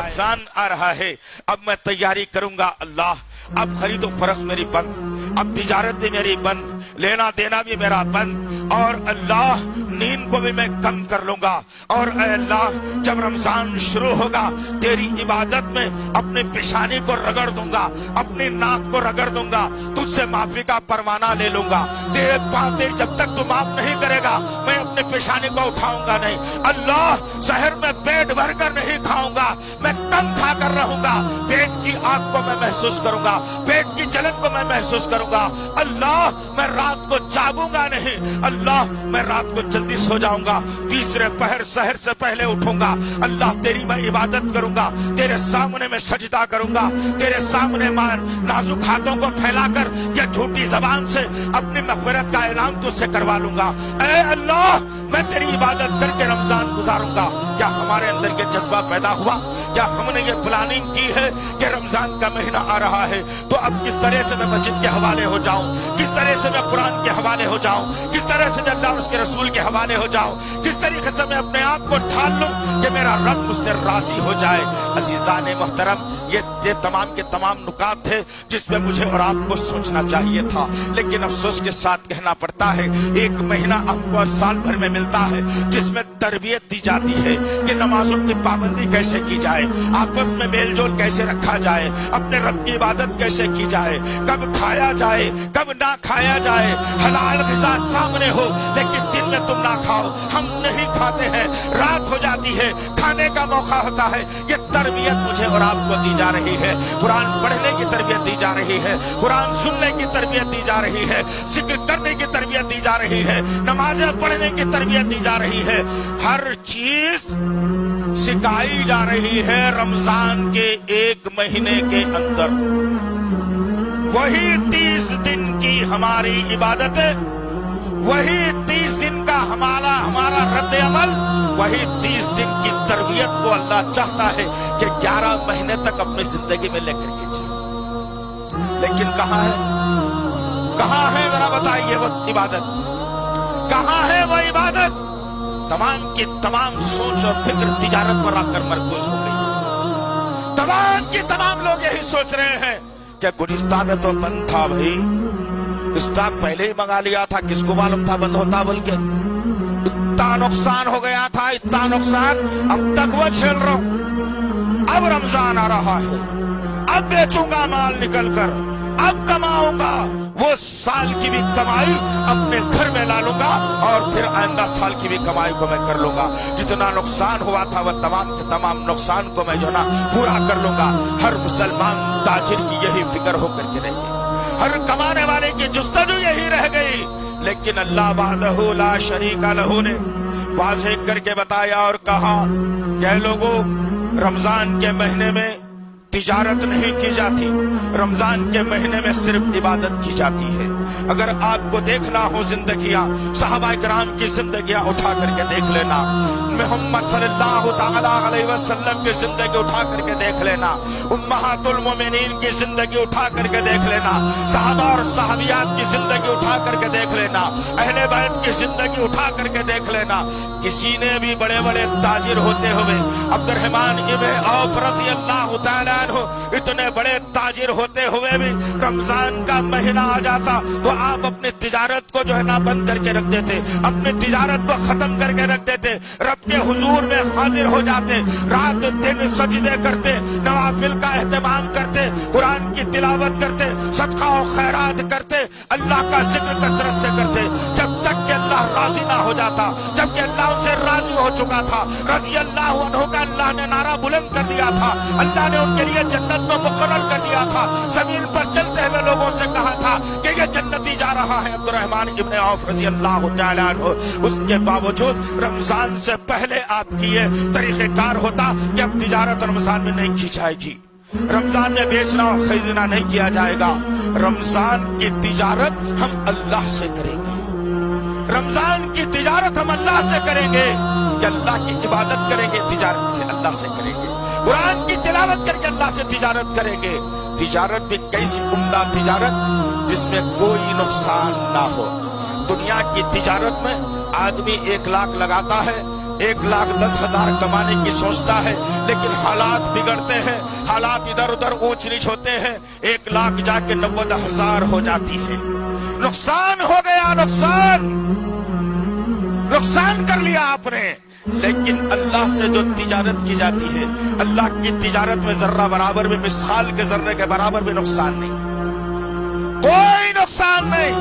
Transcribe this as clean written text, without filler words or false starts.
रमजान आ रहा है, अब मैं तैयारी करूंगा अल्लाह, अब खरीदो फरोख्त मेरी बंद, अब तिजारत भी मेरी बंद, लेना देना भी मेरा बंद, और अल्लाह नींद को भी मैं कम कर लूंगा। और अल्लाह जब रमजान शुरू होगा तेरी इबादत में अपने पेशानी को रगड़ दूंगा, अपनी नाक को रगड़ दूंगा, तुझसे माफी का परवाना ले लूंगा। तेरे पाँव जब तक तू माफ नहीं करेगा मैं अपने पेशानी को उठाऊंगा नहीं। अल्लाह शहर में पेट भर कर नहीं खाऊंगा, मैं कम खा कर रहूंगा, पेट की आग को मैं महसूस करूंगा, पेट की जलन को मैं महसूस करूंगा। अल्लाह मैं रात को जागूंगा नहीं, अल्लाह मैं रात को जल्दी सो जाऊंगा, तीसरे पहर सहर से पहले उठूंगा। अल्लाह तेरी मैं इबादत करूंगा, तेरे सामने मैं सजदा करूंगा, तेरे सामने नाजुक हाथों को फैलाकर या झूठी जबान से अपनी मग़फ़िरत का ऐलान तुझसे करवा लूंगा। ऐ अल्लाह मैं तेरी इबादत करके रमजान गुजारूंगा। क्या हमारे अंदर ये जज्बा पैदा हुआ? क्या हमने ये प्लानिंग की है कि रमजान का महीना आ रहा है तो अब किस तरह से मैं मस्जिद के हवाले हो जाऊं, किस तरह से मैं कुरान के हवाले हो जाऊं, किस तरह से मैं अल्लाह और उसके रसूल के हवाले हो जाऊं, किस तरीके से मैं अपने आप को ढाल लूं कि मेरा रब मुझसे राजी हो जाए। अजीज़ान मोहतरम, ये तमाम के तमाम नुकात थे जिसमें मुझे और आपको सोचना चाहिए था, लेकिन अफसोस के साथ कहना पड़ता है एक महीना आपको साल भर में मिलता है जिसमें तरबियत दी जाती है कि नमाजों की पाबंदी कैसे की जाए, आपस में मेल जोल कैसे रखा जाए, अपने रब की इबादत कैसे की जाए, कब खाया जाए कब ना खाया जाए, हलाल ग़िज़ा सामने हो लेकिन दिन में तुम ना खाओ। हम नहीं खाते हैं, रात हो जाती है, खाने का मौका होता है। ये तरबियत मुझे और आपको दी जा रही है, कुरान पढ़ने की तरबियत दी जा रही है, कुरान सुनने की तरबियत दी जा रही है, जिक्र करने की तरबियत दी जा रही है, नमाज़ें पढ़ने की तरबियत दी जा रही है। हर चीज सिखाई जा रही है रमजान के एक महीने के अंदर। वही 30 दिन की हमारी इबादत, वही 30 दिन का हमारा रद्द अमल, वही 30 दिन की तरबियत को अल्लाह चाहता है कि 11 महीने तक अपनी जिंदगी में लेकर के चले। लेकिन कहाँ है जरा बताइए वो इबादत, कहाँ है वो इबादत? तमाम की तमाम सोच और फिक्र तिजारत पर आकर मरकूज हो गई। तमाम की तमाम लोग यही सोच रहे हैं कि गुलिस्तान में तो बंद था भाई, स्टॉक पहले ही मंगा लिया था, किसको मालूम था बंद होता, बल्कि इतना नुकसान हो गया था, इतना नुकसान अब तक वो झेल रहा हूं। अब रमजान आ रहा है, अब बेचूंगा माल निकल कर, अब कमाऊंगा, वो साल की भी कमाई अपने घर में ला लूंगा और फिर आइंदा साल की भी कमाई को मैं कर लूंगा। जितना नुकसान हुआ था वह तमाम के तमाम नुकसान को मैं जो ना पूरा कर लूंगा। हर मुसलमान ताजिर की यही फिक्र होकर के रही, हर कमाने वाले की जुस्तजू यही रह गई। लेकिन अल्लाह वहदहू ला शरीका लहू ने वाज़ेह करके बताया और कहा कि लोगों, रमजान के महीने में तिजारत नहीं की जाती, रमजान के महीने में सिर्फ इबादत की जाती है। अगर आपको देखना हो जिंदगियां, सहाबा किराम की जिंदगियां उठा करके देख लेना, मोहम्मद सल्लल्लाहु तआला अलैहि वसल्लम की जिंदगी उठा करके देख लेना, उम्महातुल मोमिनीन की जिंदगी उठा करके देख लेना, सहाबा और सहाबियात की जिंदगी उठा करके देख लेना, अहले बैत की जिंदगी उठा करके देख लेना। किसी ने भी बड़े बड़े ताजिर होते हुए, अब्दुर्रहमान इब्न औफ रज़ी अल्लाह तआला अन्हु, इतने बड़े ताजिर होते हुए भी रमजान का महीना आ जाता तो आप अपनी तिजारत को जो है ना बंद करके रख देते, अपनी तिजारत को खत्म करके रख देते, रब के हुजूर में हाजिर हो जाते, रात दिन सजदे करते, नवाफिल का एहतमाम करते, कुरान की तिलावत करते, सदका और खैरात करते, अल्लाह का जिक्र कसरत से करते, जब तक कि अल्लाह राजी ना हो जाता। जबकि अल्लाह उनसे राजी हो चुका था, रज़ी अल्लाह अन्हु का अल्लाह ने नारा बुलंद कर दिया था, अल्लाह ने उनके लिए जन्नत को मुकर्रर कर दिया था, जमीन पर चलते हुए लोगों से कहा था कि ये जन्नती जा रहा है अब्दुर्रहमान इब्न औफ रज़ी अल्लाह तआला अन्हु। उसके बावजूद रमजान से पहले आपकी ये तरीक़ेकार होता कि अब तिजारत रमजान में नहीं की जाएगी, रमजान में बेचना और खरीदना नहीं किया जाएगा। रमजान की तिजारत हम अल्लाह से करेंगे, रमजान की तिजारत हम अल्लाह से करेंगे, कि अल्लाह की इबादत करेंगे, तिजारत से अल्लाह से करेंगे, कुरान की तिलावत करके अल्लाह से तिजारत करेंगे। तिजारत भी कैसी उम्दा तिजारत जिसमें कोई नुकसान ना हो। दुनिया की तिजारत में आदमी 1 लाख लगाता है, 1,10,000 कमाने की सोचता है, लेकिन हालात बिगड़ते हैं, हालात इधर उधर ऊंच नीच होते हैं, 1 लाख जाके 90,000 हो जाती है। नुकसान हो गया, नुकसान कर लिया आपने। लेकिन अल्लाह से जो तिजारत की जाती है, अल्लाह की तिजारत में जर्रा बराबर भी, मिसाल के जर्रे के बराबर भी नुकसान नहीं, कोई नुकसान नहीं।